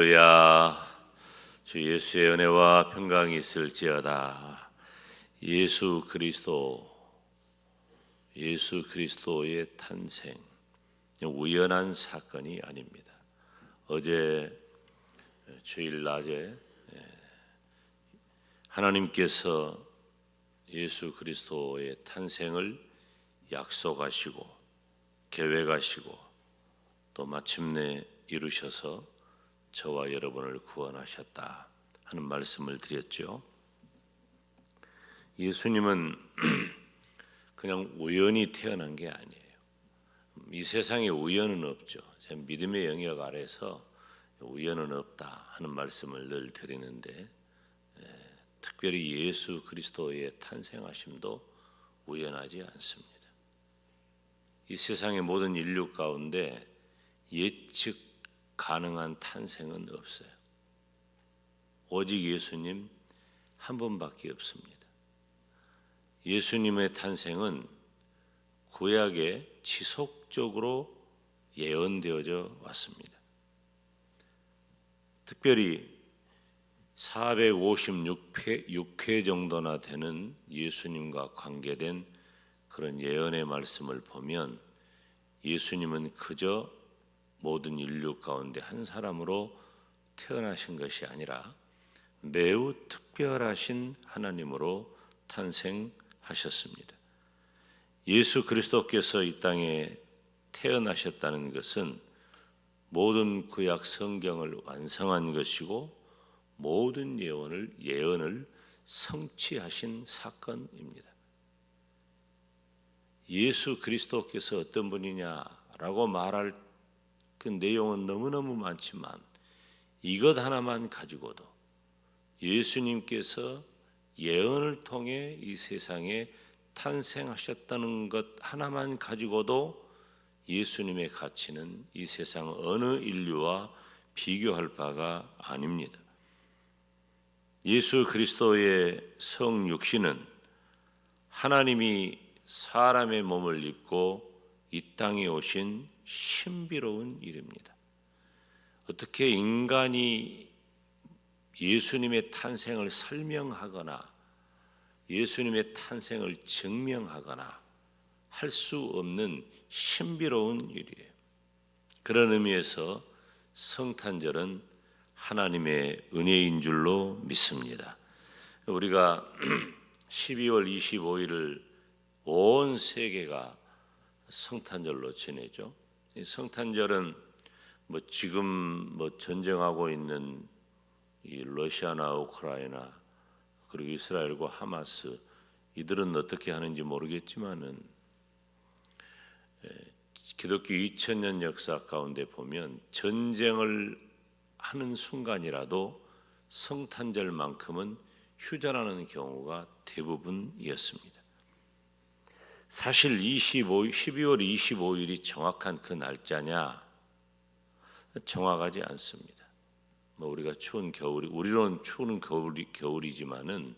할렐루야. 주 예수의 은혜와 평강이 있을지어다. 예수 그리스도의 탄생, 우연한 사건이 아닙니다. 어제 주일 낮에 하나님께서 예수 그리스도의 탄생을 약속하시고 계획하시고 또 마침내 이루셔서 저와 여러분을 구원하셨다 하는 말씀을 드렸죠. 예수님은 그냥 우연히 태어난 게 아니에요. 이 세상에 우연은 없죠. 제 믿음의 영역 아래서 우연은 없다 하는 말씀을 늘 드리는데, 특별히 예수 그리스도의 탄생하심도 우연하지 않습니다. 이 세상의 모든 인류 가운데 예측 가능한 탄생은 없어요. 오직 예수님 한 분밖에 없습니다. 예수님의 탄생은 구약에 지속적으로 예언되어져 왔습니다. 특별히 456회 정도나 되는 예수님과 관계된 그런 예언의 말씀을 보면 예수님은 그저 모든 인류 가운데 한 사람으로 태어나신 것이 아니라 매우 특별하신 하나님으로 탄생하셨습니다. 예수 그리스도께서 이 땅에 태어나셨다는 것은 모든 구약 성경을 완성한 것이고 모든 예언을 성취하신 사건입니다. 예수 그리스도께서 어떤 분이냐라고 말할 그 내용은 너무너무 많지만 이것 하나만 가지고도 예수님께서 예언을 통해 이 세상에 탄생하셨다는 것 하나만 가지고도 예수님의 가치는 이 세상 어느 인류와 비교할 바가 아닙니다. 예수 그리스도의 성육신은 하나님이 사람의 몸을 입고 이 땅에 오신 신비로운 일입니다. 어떻게 인간이 예수님의 탄생을 설명하거나 예수님의 탄생을 증명하거나 할 수 없는 신비로운 일이에요. 그런 의미에서 성탄절은 하나님의 은혜인 줄로 믿습니다. 우리가 12월 25일을 온 세계가 성탄절로 지내죠. 이 성탄절은 지금 전쟁하고 있는 이 러시아나 우크라이나 그리고 이스라엘과 하마스 이들은 어떻게 하는지 모르겠지만은 기독교 2000년 역사 가운데 보면 전쟁을 하는 순간이라도 성탄절만큼은 휴전하는 경우가 대부분이었습니다. 사실 12월 25일이 정확한 그 날짜냐? 정확하지 않습니다. 우리가 추운 겨울이, 우리로는 추운 겨울이지만은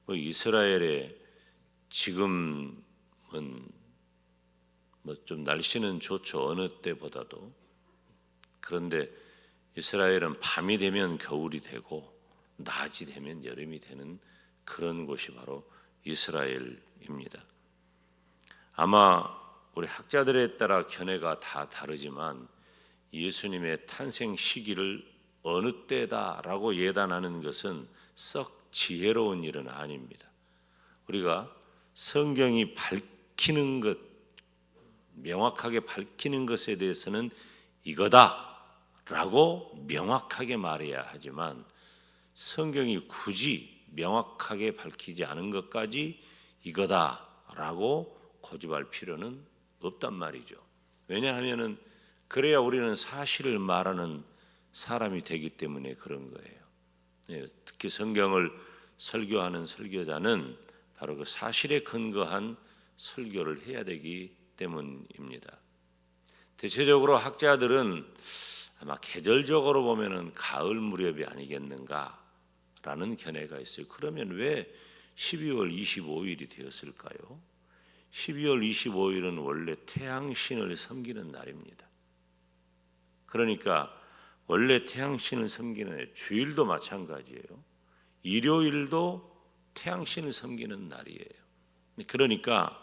이스라엘에 지금은 좀 날씨는 좋죠. 어느 때보다도. 그런데 이스라엘은 밤이 되면 겨울이 되고 낮이 되면 여름이 되는 그런 곳이 바로 이스라엘입니다. 아마 우리 학자들에 따라 견해가 다 다르지만 예수님의 탄생 시기를 어느 때다라고 예단하는 것은 썩 지혜로운 일은 아닙니다. 우리가 성경이 밝히는 것, 명확하게 밝히는 것에 대해서는 이거다라고 명확하게 말해야 하지만 성경이 굳이 명확하게 밝히지 않은 것까지 이거다라고 고집할 필요는 없단 말이죠. 왜냐하면은 그래야 우리는 사실을 말하는 사람이 되기 때문에 그런 거예요. 특히 성경을 설교하는 설교자는 바로 그 사실에 근거한 설교를 해야 되기 때문입니다. 대체적으로 학자들은 아마 계절적으로 보면은 가을 무렵이 아니겠는가라는 견해가 있어요. 그러면 왜 12월 25일이 되었을까요? 12월 25일은 원래 태양신을 섬기는 날입니다. 그러니까 원래 태양신을 섬기는 날, 주일도 마찬가지예요. 일요일도 태양신을 섬기는 날이에요. 그러니까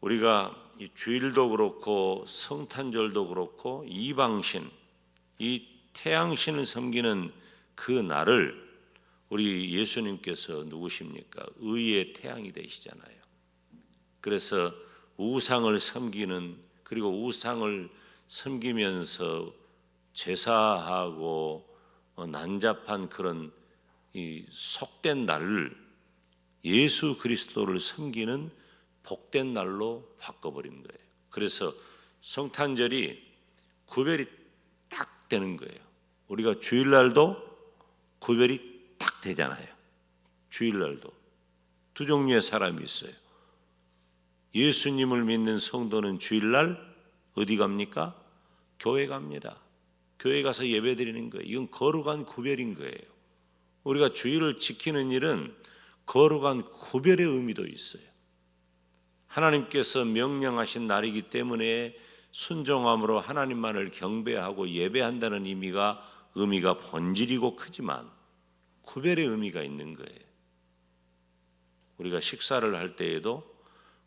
우리가 이 주일도 그렇고 성탄절도 그렇고 이방신, 이 태양신을 섬기는 그 날을 우리 예수님께서 누구십니까? 의의 태양이 되시잖아요. 그래서 우상을 섬기는, 그리고 우상을 섬기면서 제사하고 난잡한 그런 이 속된 날을 예수 그리스도를 섬기는 복된 날로 바꿔버린 거예요. 그래서 성탄절이 구별이 딱 되는 거예요. 우리가 주일날도 구별이 딱 되잖아요. 주일날도 두 종류의 사람이 있어요. 예수님을 믿는 성도는 주일날 어디 갑니까? 교회 갑니다. 교회 가서 예배 드리는 거예요. 이건 거룩한 구별인 거예요. 우리가 주일을 지키는 일은 거룩한 구별의 의미도 있어요. 하나님께서 명령하신 날이기 때문에 순종함으로 하나님만을 경배하고 예배한다는 의미가 본질이고 크지만 구별의 의미가 있는 거예요. 우리가 식사를 할 때에도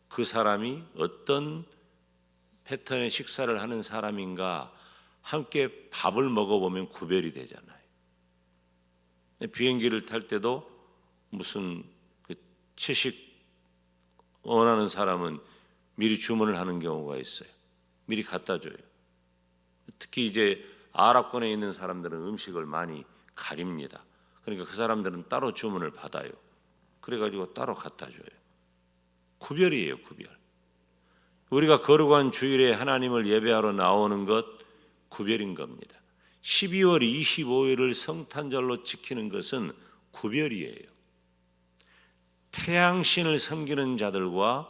그 사람이 어떤 패턴의 식사를 하는 사람인가 함께 밥을 먹어보면 구별이 되잖아요. 비행기를 탈 때도 무슨 채식 원하는 사람은 미리 주문을 하는 경우가 있어요. 미리 갖다 줘요. 특히 이제 아랍권에 있는 사람들은 음식을 많이 가립니다. 그러니까 그 사람들은 따로 주문을 받아요. 그래가지고 따로 갖다 줘요. 구별이에요, 구별. 우리가 거룩한 주일에 하나님을 예배하러 나오는 것 구별인 겁니다. 12월 25일을 성탄절로 지키는 것은 구별이에요. 태양신을 섬기는 자들과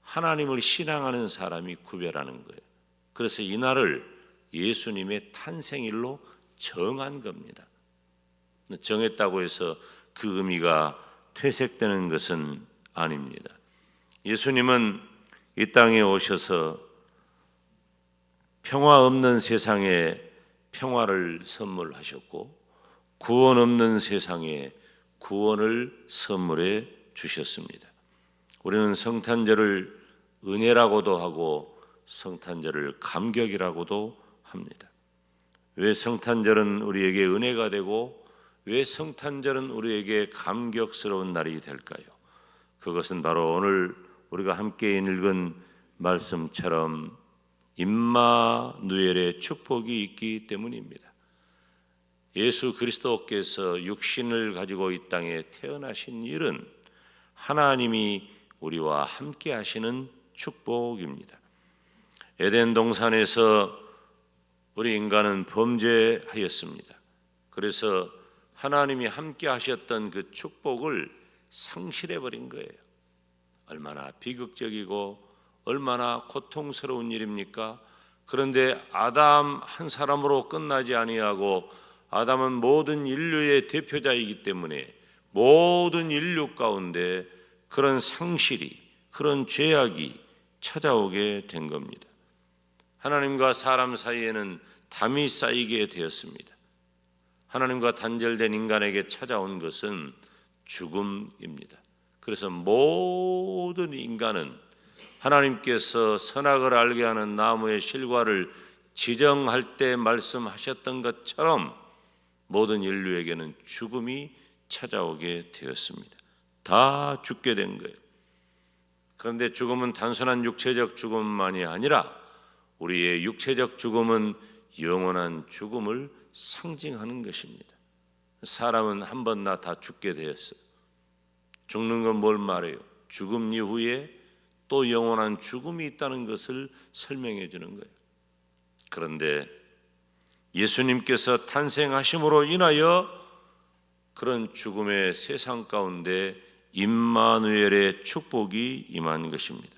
하나님을 신앙하는 사람이 구별하는 거예요. 그래서 이 날을 예수님의 탄생일로 정한 겁니다. 정했다고 해서 그 의미가 퇴색되는 것은 아닙니다. 예수님은 이 땅에 오셔서 평화 없는 세상에 평화를 선물하셨고 구원 없는 세상에 구원을 선물해 주셨습니다. 우리는 성탄절을 은혜라고도 하고 성탄절을 감격이라고도 합니다. 왜 성탄절은 우리에게 은혜가 되고 왜 성탄절은 우리에게 감격스러운 날이 될까요? 그것은 바로 오늘 우리가 함께 읽은 말씀처럼 임마누엘의 축복이 있기 때문입니다. 예수 그리스도께서 육신을 가지고 이 땅에 태어나신 일은 하나님이 우리와 함께 하시는 축복입니다. 에덴 동산에서 우리 인간은 범죄하였습니다. 그래서 하나님이 함께 하셨던 그 축복을 상실해 버린 거예요. 얼마나 비극적이고 얼마나 고통스러운 일입니까? 그런데 아담 한 사람으로 끝나지 아니하고 아담은 모든 인류의 대표자이기 때문에 모든 인류 가운데 그런 상실이, 그런 죄악이 찾아오게 된 겁니다. 하나님과 사람 사이에는 담이 쌓이게 되었습니다. 하나님과 단절된 인간에게 찾아온 것은 죽음입니다. 그래서 모든 인간은 하나님께서 선악을 알게 하는 나무의 실과를 지정할 때 말씀하셨던 것처럼 모든 인류에게는 죽음이 찾아오게 되었습니다. 다 죽게 된 거예요. 그런데 죽음은 단순한 육체적 죽음만이 아니라 우리의 육체적 죽음은 영원한 죽음을 상징하는 것입니다. 사람은 한 번 다 죽게 되었어요. 죽는 건 뭘 말해요? 죽음 이후에 또 영원한 죽음이 있다는 것을 설명해 주는 거예요. 그런데 예수님께서 탄생하심으로 인하여 그런 죽음의 세상 가운데 임마누엘의 축복이 임한 것입니다.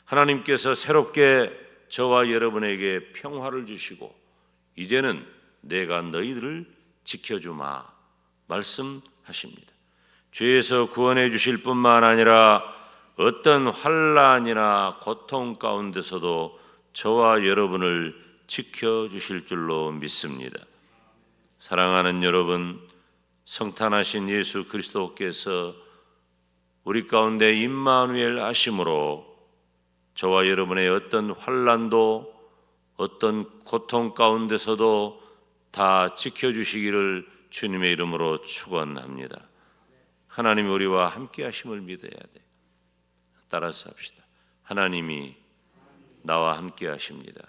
하나님께서 새롭게 저와 여러분에게 평화를 주시고 이제는 내가 너희들을 지켜주마 말씀하십니다. 죄에서 구원해 주실 뿐만 아니라 어떤 환난이나 고통 가운데서도 저와 여러분을 지켜주실 줄로 믿습니다. 사랑하는 여러분, 성탄하신 예수 그리스도께서 우리 가운데 임마누엘 하심으로 저와 여러분의 어떤 환난도 어떤 고통 가운데서도 다 지켜주시기를 주님의 이름으로 축원합니다. 하나님이 우리와 함께 하심을 믿어야 돼. 따라서 합시다. 하나님이 나와 함께 하십니다.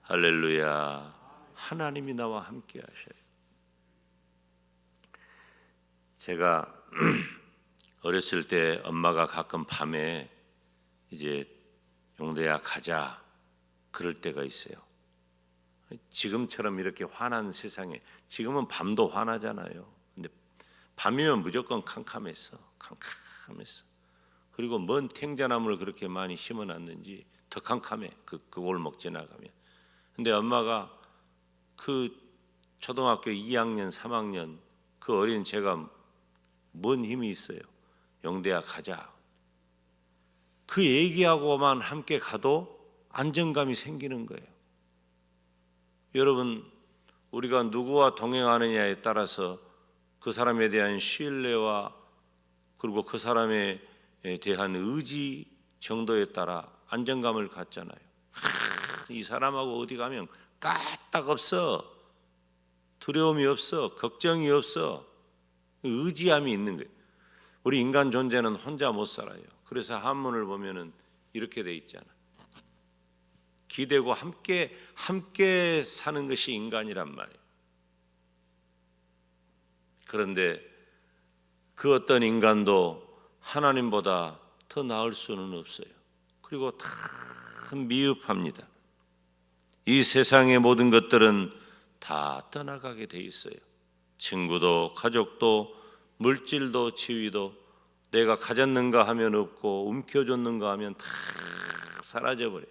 할렐루야. 하나님이 나와 함께 하셔요. 제가 어렸을 때 엄마가 가끔 밤에 이제 용대야 가자 그럴 때가 있어요. 지금처럼 이렇게 환한 세상에, 지금은 밤도 환하잖아요. 근데 밤이면 무조건 캄캄했어. 그리고 먼 탱자나무를 그렇게 많이 심어놨는지 더 캄캄해. 그 골목 지나가면. 근데 엄마가 그 초등학교 2학년, 3학년 그 어린 제가 뭔 힘이 있어요. 영대야 가자. 그 얘기하고만 함께 가도 안정감이 생기는 거예요. 여러분, 우리가 누구와 동행하느냐에 따라서 그 사람에 대한 신뢰와 그리고 그 사람에 대한 의지 정도에 따라 안정감을 갖잖아요. 이 사람하고 어디 가면 까딱 없어. 두려움이 없어. 걱정이 없어. 의지함이 있는 거예요. 우리 인간 존재는 혼자 못 살아요. 그래서 한문을 보면은 이렇게 돼 있잖아. 기대고 함께 사는 것이 인간이란 말이에요. 그런데 그 어떤 인간도 하나님보다 더 나을 수는 없어요. 그리고 다 미흡합니다. 이 세상의 모든 것들은 다 떠나가게 돼 있어요. 친구도 가족도 물질도 지위도 내가 가졌는가 하면 없고 움켜줬는가 하면 다 사라져버려요.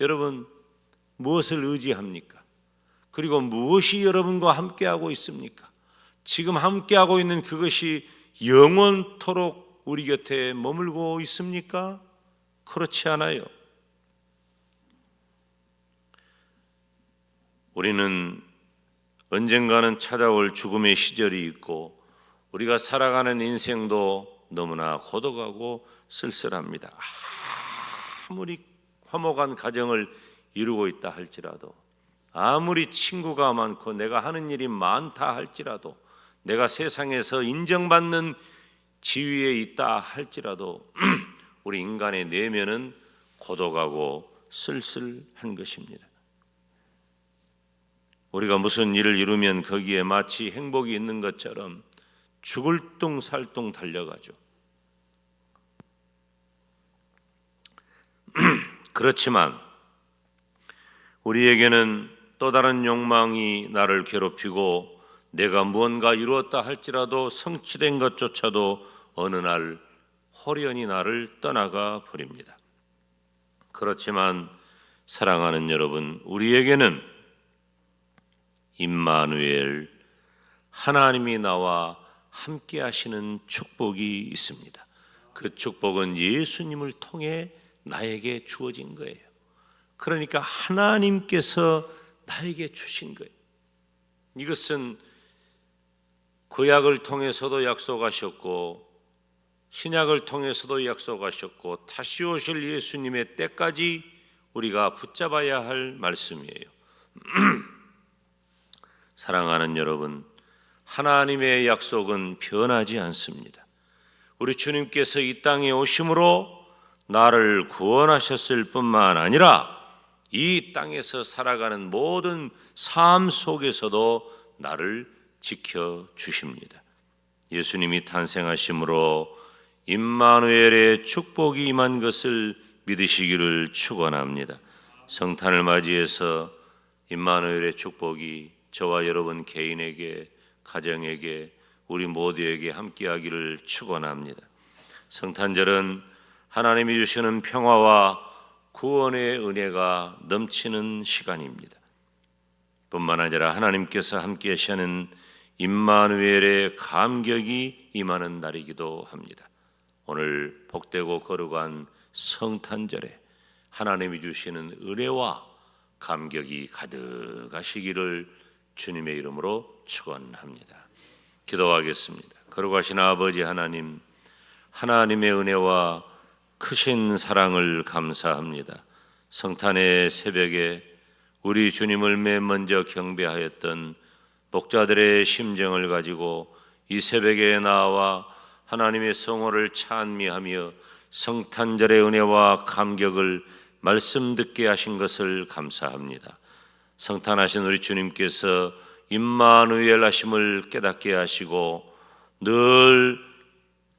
여러분, 무엇을 의지합니까? 그리고 무엇이 여러분과 함께하고 있습니까? 지금 함께하고 있는 그것이 영원토록 우리 곁에 머물고 있습니까? 그렇지 않아요. 우리는 언젠가는 찾아올 죽음의 시절이 있고 우리가 살아가는 인생도 너무나 고독하고 쓸쓸합니다. 아무리 화목한 가정을 이루고 있다 할지라도, 아무리 친구가 많고 내가 하는 일이 많다 할지라도, 내가 세상에서 인정받는 지위에 있다 할지라도 우리 인간의 내면은 고독하고 쓸쓸한 것입니다. 우리가 무슨 일을 이루면 거기에 마치 행복이 있는 것처럼 죽을 둥 살 둥 달려가죠. 그렇지만 우리에게는 또 다른 욕망이 나를 괴롭히고 내가 무언가 이루었다 할지라도 성취된 것조차도 어느 날 호련히 나를 떠나가 버립니다. 그렇지만 사랑하는 여러분, 우리에게는 임마누엘, 하나님이 나와 함께 하시는 축복이 있습니다. 그 축복은 예수님을 통해 나에게 주어진 거예요. 그러니까 하나님께서 나에게 주신 거예요. 이것은 구약을 통해서도 약속하셨고 신약을 통해서도 약속하셨고 다시 오실 예수님의 때까지 우리가 붙잡아야 할 말씀이에요. 사랑하는 여러분, 하나님의 약속은 변하지 않습니다. 우리 주님께서 이 땅에 오심으로 나를 구원하셨을 뿐만 아니라 이 땅에서 살아가는 모든 삶 속에서도 나를 지켜주십니다. 예수님이 탄생하심으로 임마누엘의 축복이 임한 것을 믿으시기를 축원합니다. 성탄을 맞이해서 임마누엘의 축복이 저와 여러분 개인에게, 가정에게, 우리 모두에게 함께하기를 축원합니다. 성탄절은 하나님이 주시는 평화와 구원의 은혜가 넘치는 시간입니다. 뿐만 아니라 하나님께서 함께 하시는 임마누엘의 감격이 임하는 날이기도 합니다. 오늘 복되고 거룩한 성탄절에 하나님이 주시는 은혜와 감격이 가득하시기를 주님의 이름으로 축원합니다. 기도하겠습니다. 거룩하신 아버지 하나님, 하나님의 은혜와 크신 사랑을 감사합니다. 성탄의 새벽에 우리 주님을 맨 먼저 경배하였던 목자들의 심정을 가지고 이 새벽에 나와 하나님의 성호를 찬미하며 성탄절의 은혜와 감격을 말씀 듣게 하신 것을 감사합니다. 성탄하신 우리 주님께서 임마누엘 하심을 깨닫게 하시고 늘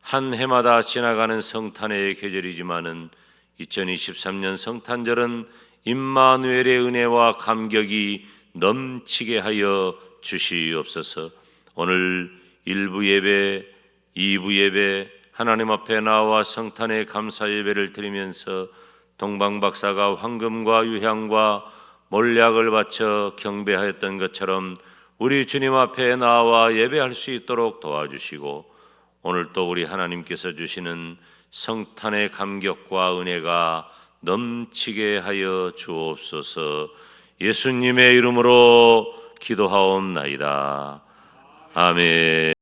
한 해마다 지나가는 성탄의 계절이지만은 2023년 성탄절은 임마누엘의 은혜와 감격이 넘치게 하여 주시옵소서. 오늘 1부 예배, 2부 예배 하나님 앞에 나와 성탄의 감사 예배를 드리면서 동방박사가 황금과 유향과 몰약을 바쳐 경배하였던 것처럼 우리 주님 앞에 나와 예배할 수 있도록 도와주시고, 오늘 또 우리 하나님께서 주시는 성탄의 감격과 은혜가 넘치게 하여 주옵소서. 예수님의 이름으로 기도하옵나이다. 아멘.